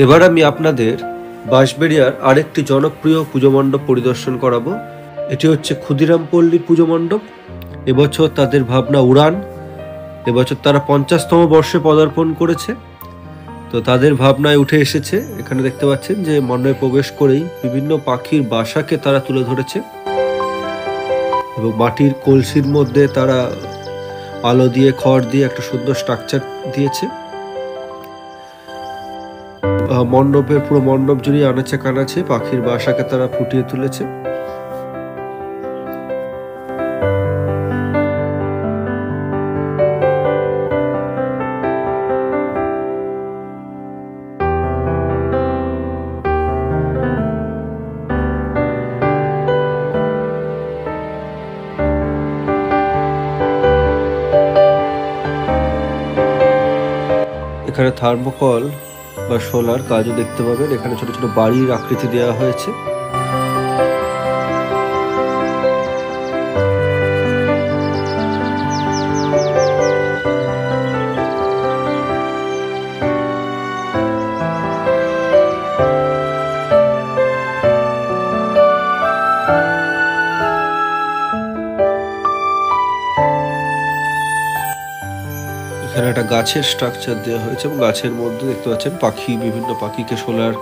এবার আমি আপনাদের বাঁশবেড়িয়ার আরেকটি জনপ্রিয় পুজো মণ্ডপ পরিদর্শন করাবো। এটি হচ্ছে ক্ষুদিরাম পল্লীর পুজো মণ্ডপ। এবছর তাদের ভাবনা উড়ান। এবছর তারা 50তম বর্ষে পদার্পণ করেছে। তো তাদের ভাবনায় উঠে এসেছে, এখানে দেখতে পাচ্ছেন যে মণ্ডপে প্রবেশ করেই বিভিন্ন পাখির বাসাকে তারা তুলে ধরেছে এবং মাটির কলসির মধ্যে তারা আলো দিয়ে খড় দিয়ে একটা সুন্দর স্ট্রাকচার দিয়েছে। মণ্ডপের পুরো মণ্ডপ জুড়ে আনাচে কানাচে পাখির বাসাকে তারা ফুটিয়ে তুলেছে। এখানে থার্মোকল বা সোলার কাজও দেখতে পাবেন। এখানে ছোট ছোট বাড়ির আকৃতি দেওয়া হয়েছে। এখানে একটা গাছের স্ট্রাকচার দেওয়া হয়েছে এবং গাছের মধ্যে দেখতে পাচ্ছেন পাখি, বিভিন্ন পাখিকে সোলার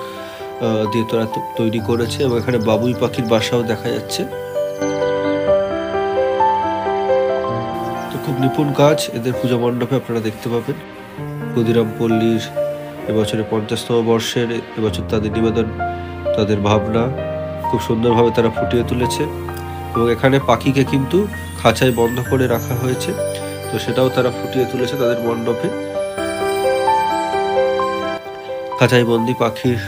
দিয়ে তারা তৈরি করেছে এবং এখানে বাবুই পাখির বাসাও দেখা যাচ্ছে। তো খুব নিপুণ কাজ এদের পূজা মণ্ডপে আপনারা দেখতে পাবেন। ক্ষুদিরাম পল্লীর এবছরে 50তম বর্ষের এবছর তাদের নিবেদন, তাদের ভাবনা খুব সুন্দরভাবে তারা ফুটিয়ে তুলেছে এবং এখানে পাখিকে কিন্তু খাঁচায় বন্ধ করে রাখা হয়েছে। তো সেটাও তারা ফুটিয়ে তুলেছে তাদের মণ্ডপে। খাঁচাই বন্দি পাখির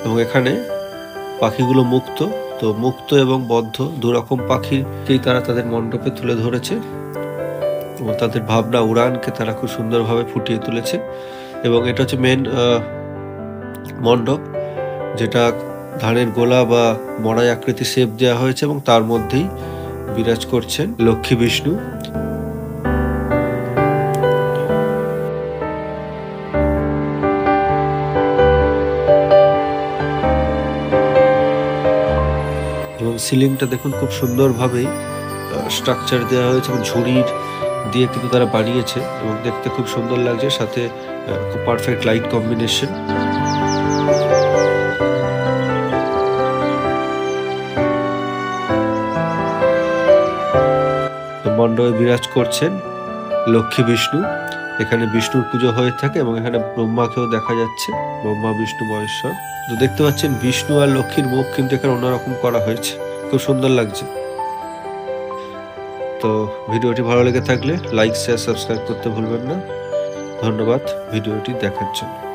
এবং এখানে পাখিগুলো মুক্ত। তো মুক্ত এবং বদ্ধ দুরকম পাখিকেই তারা তাদের মণ্ডপে তুলে ধরেছে এবং তাদের ভাবনা উড়ানকে তারা খুব সুন্দরভাবে ফুটিয়ে তুলেছে। এবং এটা হচ্ছে মেন মণ্ডপ, যেটা ধানের গোলা বা মড়াই আকৃতি শেপ দেওয়া হয়েছে এবং তার মধ্যেই বিরাজ করছেন লক্ষ্মী বিষ্ণু। এবং সিলিংটা দেখুন খুব সুন্দরভাবেই স্ট্রাকচার দেওয়া হয়েছে এবং ঝুড়ির দিয়ে কিন্তু তারা বানিয়েছে এবং দেখতে খুব সুন্দর লাগছে, সাথে খুব পারফেক্ট লাইট কম্বিনেশন। মণ্ডপে বিরাজ করছেন লক্ষ্মী বিষ্ণু। এখানে বিষ্ণুর পুজো হয়ে থাকে এবং এখানে ব্রহ্মাকেও দেখা যাচ্ছে, ব্রহ্মা বিষ্ণু মহেশ্বর। তো দেখতে পাচ্ছেন বিষ্ণু আর লক্ষ্মীর মুখ কিন্তু এখানে অন্যরকম করা হয়েছে, খুব সুন্দর লাগছে। তো ভিডিওটি ভালো লেগে থাকলে লাইক, শেয়ার, সাবস্ক্রাইব করতে ভুলবেন না। ধন্যবাদ ভিডিওটি দেখার জন্য।